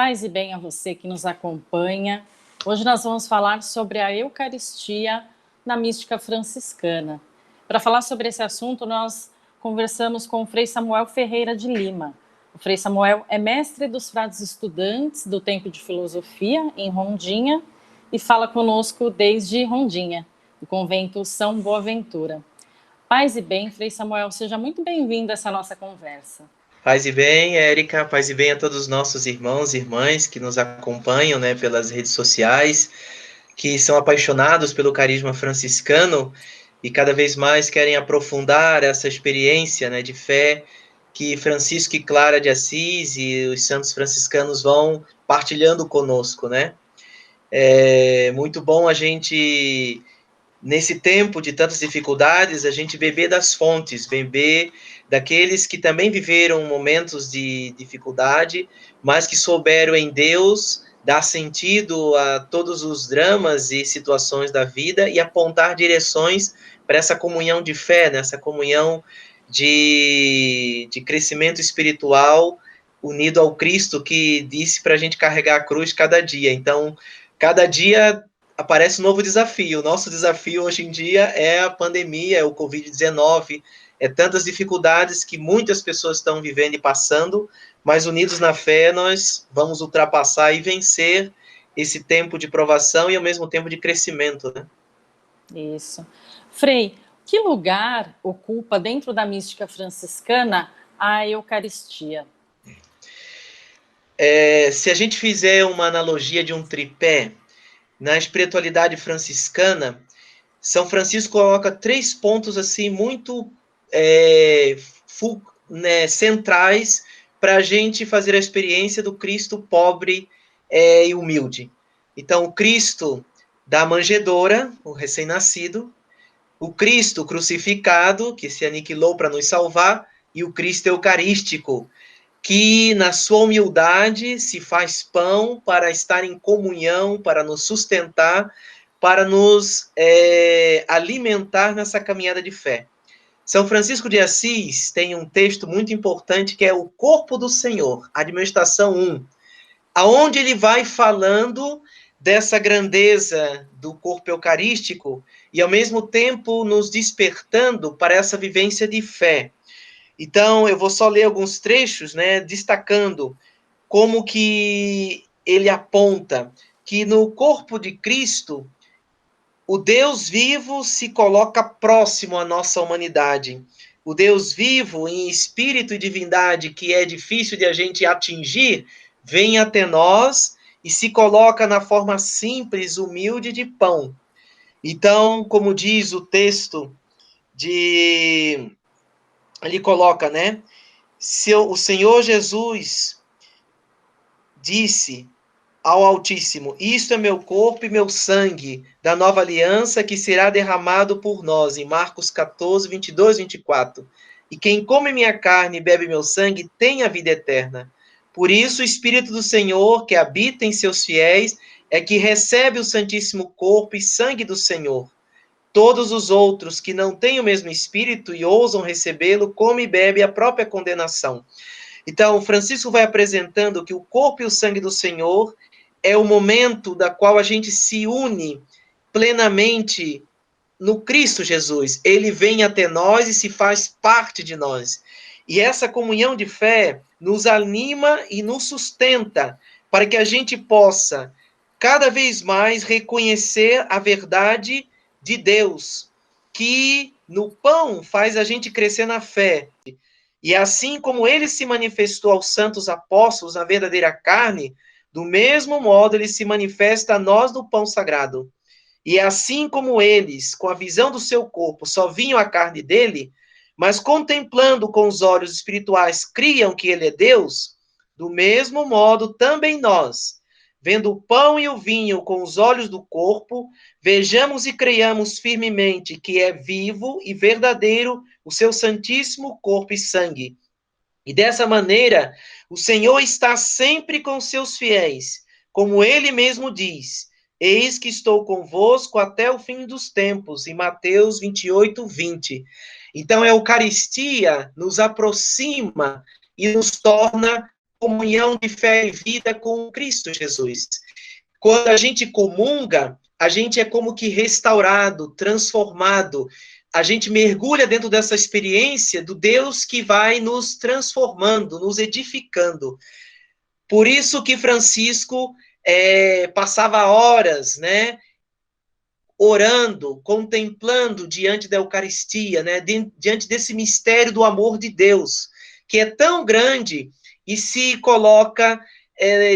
Paz e bem a você que nos acompanha. Hoje nós vamos falar sobre a Eucaristia na mística franciscana. Para falar sobre esse assunto, nós conversamos com o Frei Samuel Ferreira de Lima. O Frei Samuel é mestre dos frades estudantes do Templo de Filosofia, em Rondinha, e fala conosco desde Rondinha, do convento São Boaventura. Paz e bem, Frei Samuel, seja muito bem-vindo a essa nossa conversa. Paz e bem, Érica, paz e bem a todos os nossos irmãos e irmãs que nos acompanham, pelas redes sociais, que são apaixonados pelo carisma franciscano e cada vez mais querem aprofundar essa experiência, de fé que Francisco e Clara de Assis e os santos franciscanos vão partilhando conosco, É muito bom a gente, nesse tempo de tantas dificuldades, a gente beber das fontes, beber daqueles que também viveram momentos de dificuldade, mas que souberam em Deus dar sentido a todos os dramas e situações da vida e apontar direções para essa comunhão de fé, essa comunhão de crescimento espiritual unido ao Cristo, que disse para a gente carregar a cruz cada dia. Então, cada dia aparece um novo desafio. O nosso desafio hoje em dia é a pandemia, é o Covid-19, é tantas dificuldades que muitas pessoas estão vivendo e passando, mas unidos na fé nós vamos ultrapassar e vencer esse tempo de provação e ao mesmo tempo de crescimento, Isso. Frei, que lugar ocupa dentro da mística franciscana a Eucaristia? Se a gente fizer uma analogia de um tripé, na espiritualidade franciscana, São Francisco coloca 3 pontos assim muito centrais para a gente fazer a experiência do Cristo pobre e humilde. Então, o Cristo da manjedoura, o recém-nascido, o Cristo crucificado, que se aniquilou para nos salvar, e o Cristo eucarístico, que na sua humildade se faz pão para estar em comunhão, para nos sustentar, para nos alimentar nessa caminhada de fé. São Francisco de Assis tem um texto muito importante que é o Corpo do Senhor, Admoestação 1, aonde ele vai falando dessa grandeza do corpo eucarístico e, ao mesmo tempo, nos despertando para essa vivência de fé. Então, eu vou só ler alguns trechos, destacando como que ele aponta que no corpo de Cristo, o Deus vivo se coloca próximo à nossa humanidade. O Deus vivo, em espírito e divindade, que é difícil de a gente atingir, vem até nós e se coloca na forma simples, humilde de pão. Então, como diz o texto ele coloca, o Senhor Jesus disse ao Altíssimo: isto é meu corpo e meu sangue, da nova aliança que será derramado por nós, em Marcos 14, 22, 24. E quem come minha carne e bebe meu sangue tem a vida eterna. Por isso, o Espírito do Senhor, que habita em seus fiéis, é que recebe o santíssimo corpo e sangue do Senhor. Todos os outros que não têm o mesmo Espírito e ousam recebê-lo, comem e bebem a própria condenação. Então, Francisco vai apresentando que o corpo e o sangue do Senhor é o momento da qual a gente se une plenamente no Cristo Jesus. Ele vem até nós e se faz parte de nós. E essa comunhão de fé nos anima e nos sustenta para que a gente possa cada vez mais reconhecer a verdade de Deus, que no pão faz a gente crescer na fé. E assim como ele se manifestou aos santos apóstolos na verdadeira carne, do mesmo modo ele se manifesta a nós no pão sagrado. E assim como eles, com a visão do seu corpo, só viam a carne dele, mas contemplando com os olhos espirituais, criam que ele é Deus, do mesmo modo também nós, vendo o pão e o vinho com os olhos do corpo, vejamos e creiamos firmemente que é vivo e verdadeiro o seu santíssimo corpo e sangue. E dessa maneira, o Senhor está sempre com seus fiéis, como ele mesmo diz: eis que estou convosco até o fim dos tempos, em Mateus 28, 20. Então, a Eucaristia nos aproxima e nos torna comunhão de fé e vida com Cristo Jesus. Quando a gente comunga, a gente é como que restaurado, transformado. A gente mergulha dentro dessa experiência do Deus que vai nos transformando, nos edificando. Por isso que Francisco passava horas, né, orando, contemplando diante da Eucaristia, né, diante desse mistério do amor de Deus, que é tão grande e se coloca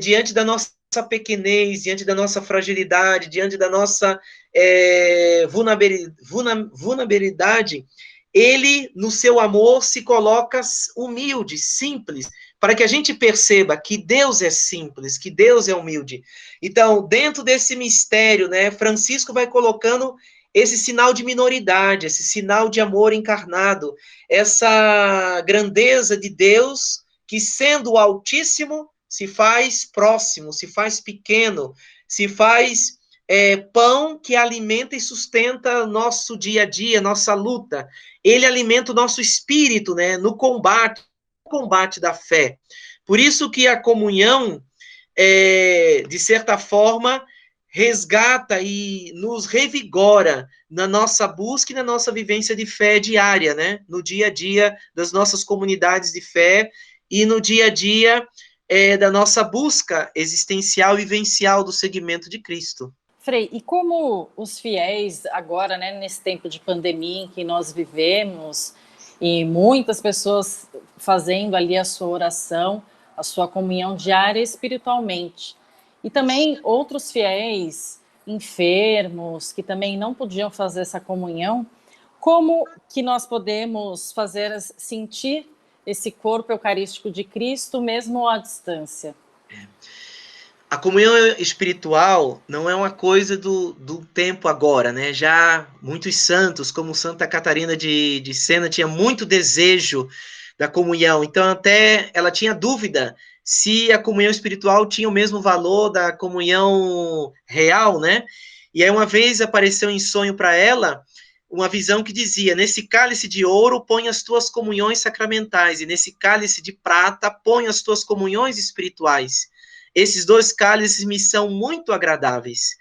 diante da nossa pequenez, diante da nossa fragilidade, diante da nossa vulnerabilidade. Ele, no seu amor, se coloca humilde, simples, para que a gente perceba que Deus é simples, que Deus é humilde. Então, dentro desse mistério, né, Francisco vai colocando esse sinal de minoridade, esse sinal de amor encarnado, essa grandeza de Deus que, sendo o Altíssimo, se faz próximo, se faz pequeno, se faz pão que alimenta e sustenta nosso dia a dia, nossa luta. Ele alimenta o nosso espírito, né, no combate da fé. Por isso que a comunhão, de certa forma, resgata e nos revigora na nossa busca e na nossa vivência de fé diária, né? No dia a dia das nossas comunidades de fé e no dia a dia da nossa busca existencial e vivencial do seguimento de Cristo. Frei, e como os fiéis agora, né, nesse tempo de pandemia em que nós vivemos, e muitas pessoas fazendo ali a sua oração, a sua comunhão diária espiritualmente, e também outros fiéis enfermos que também não podiam fazer essa comunhão, como que nós podemos fazer sentir esse corpo eucarístico de Cristo mesmo à distância? A comunhão espiritual não é uma coisa do tempo agora, né? Já muitos santos, como Santa Catarina de Sena, tinha muito desejo da comunhão. Então, até ela tinha dúvida se a comunhão espiritual tinha o mesmo valor da comunhão real, né? E aí, uma vez apareceu em sonho para ela uma visão que dizia: nesse cálice de ouro põe as tuas comunhões sacramentais, e nesse cálice de prata põe as tuas comunhões espirituais. Esses dois cálices me são muito agradáveis.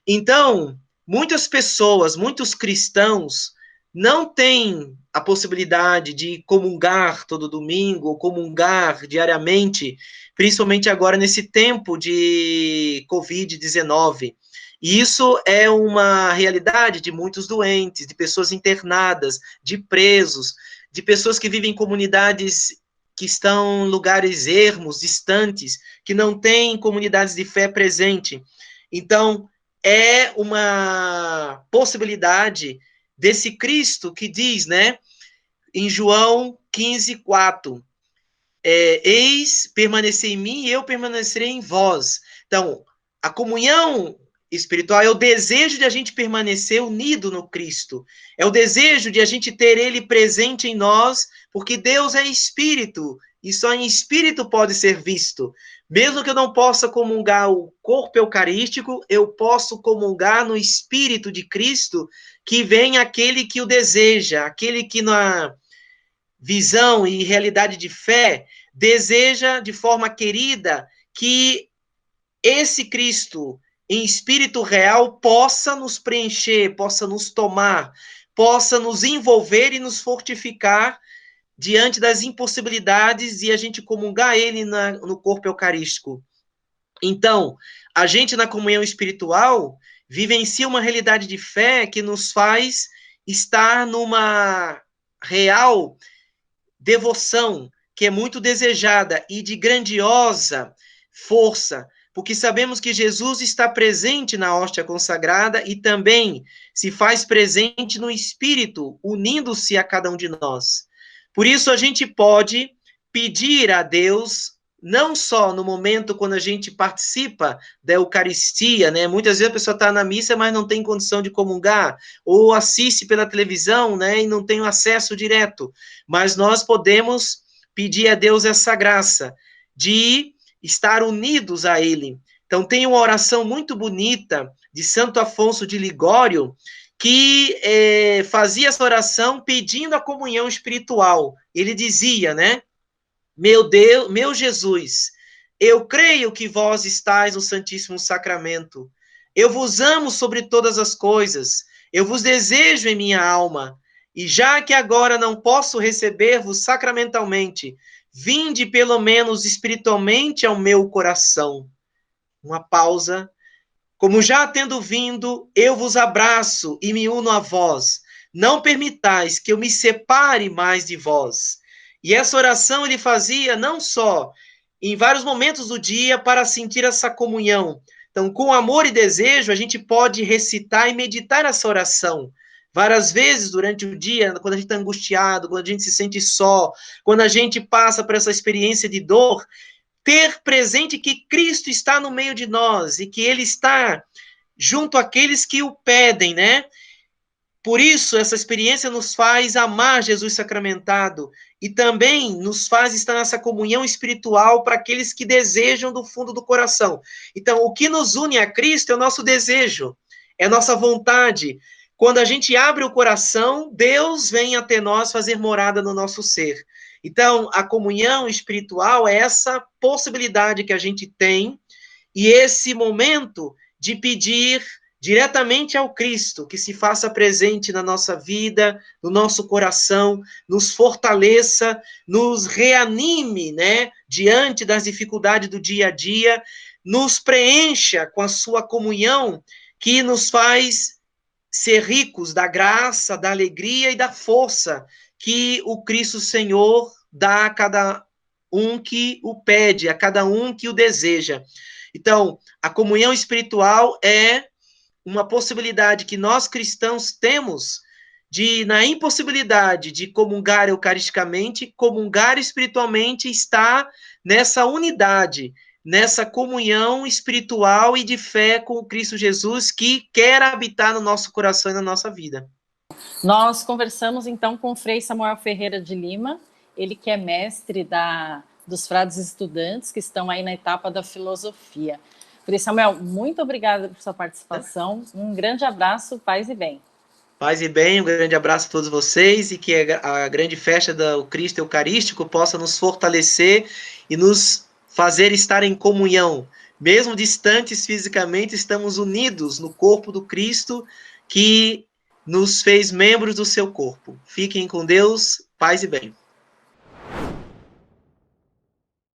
Então, muitas pessoas, muitos cristãos, não têm a possibilidade de comungar todo domingo, ou comungar diariamente, principalmente agora nesse tempo de Covid-19. E isso é uma realidade de muitos doentes, de pessoas internadas, de presos, de pessoas que vivem em comunidades que estão em lugares ermos, distantes, que não têm comunidades de fé presente. Então, é uma possibilidade desse Cristo que diz, né, em João 15:4, eis, permanecer em mim e eu permanecerei em vós. Então, a comunhão espiritual é o desejo de a gente permanecer unido no Cristo, é o desejo de a gente ter ele presente em nós, porque Deus é espírito, e só em espírito pode ser visto. Mesmo que eu não possa comungar o corpo eucarístico, eu posso comungar no espírito de Cristo, que vem aquele que o deseja, aquele que na visão e realidade de fé deseja de forma querida que esse Cristo em espírito real possa nos preencher, possa nos tomar, possa nos envolver e nos fortificar diante das impossibilidades e a gente comungar ele no corpo eucarístico. Então, a gente na comunhão espiritual vivencia uma realidade de fé que nos faz estar numa real devoção que é muito desejada e de grandiosa força, porque sabemos que Jesus está presente na hóstia consagrada e também se faz presente no Espírito, unindo-se a cada um de nós. Por isso, a gente pode pedir a Deus, não só no momento quando a gente participa da Eucaristia, né? Muitas vezes a pessoa está na missa, mas não tem condição de comungar, ou assiste pela televisão, né? E não tem acesso direto. Mas nós podemos pedir a Deus essa graça de estar unidos a Ele. Então, tem uma oração muito bonita de Santo Afonso de Ligório, que fazia essa oração pedindo a comunhão espiritual. Ele dizia, né? Meu Deus, meu Jesus, eu creio que vós estáis no Santíssimo Sacramento. Eu vos amo sobre todas as coisas. Eu vos desejo em minha alma. E já que agora não posso receber-vos sacramentalmente, vinde pelo menos espiritualmente ao meu coração. Uma pausa. Como já tendo vindo, eu vos abraço e me uno a vós. Não permitais que eu me separe mais de vós. E essa oração ele fazia não só em vários momentos do dia para sentir essa comunhão. Então, com amor e desejo, a gente pode recitar e meditar essa oração várias vezes durante o dia, quando a gente está angustiado, quando a gente se sente só, quando a gente passa por essa experiência de dor, ter presente que Cristo está no meio de nós e que Ele está junto àqueles que o pedem, né? Por isso, essa experiência nos faz amar Jesus sacramentado e também nos faz estar nessa comunhão espiritual para aqueles que desejam do fundo do coração. Então, o que nos une a Cristo é o nosso desejo, é a nossa vontade. Quando a gente abre o coração, Deus vem até nós fazer morada no nosso ser. Então, a comunhão espiritual é essa possibilidade que a gente tem e esse momento de pedir diretamente ao Cristo, que se faça presente na nossa vida, no nosso coração, nos fortaleça, nos reanime, né, diante das dificuldades do dia a dia, nos preencha com a sua comunhão, que nos faz ser ricos da graça, da alegria e da força que o Cristo Senhor dá a cada um que o pede, a cada um que o deseja. Então, a comunhão espiritual é uma possibilidade que nós cristãos temos de, na impossibilidade de comungar eucaristicamente, comungar espiritualmente, estar nessa unidade, nessa comunhão espiritual e de fé com o Cristo Jesus que quer habitar no nosso coração e na nossa vida. Nós conversamos então com o Frei Samuel Ferreira de Lima, ele que é mestre dos frades estudantes que estão aí na etapa da filosofia. Frei Samuel, muito obrigada por sua participação. Um grande abraço, paz e bem. Paz e bem, um grande abraço a todos vocês e que a grande festa do Cristo Eucarístico possa nos fortalecer e nos fazer estar em comunhão. Mesmo distantes fisicamente, estamos unidos no corpo do Cristo que nos fez membros do seu corpo. Fiquem com Deus, paz e bem.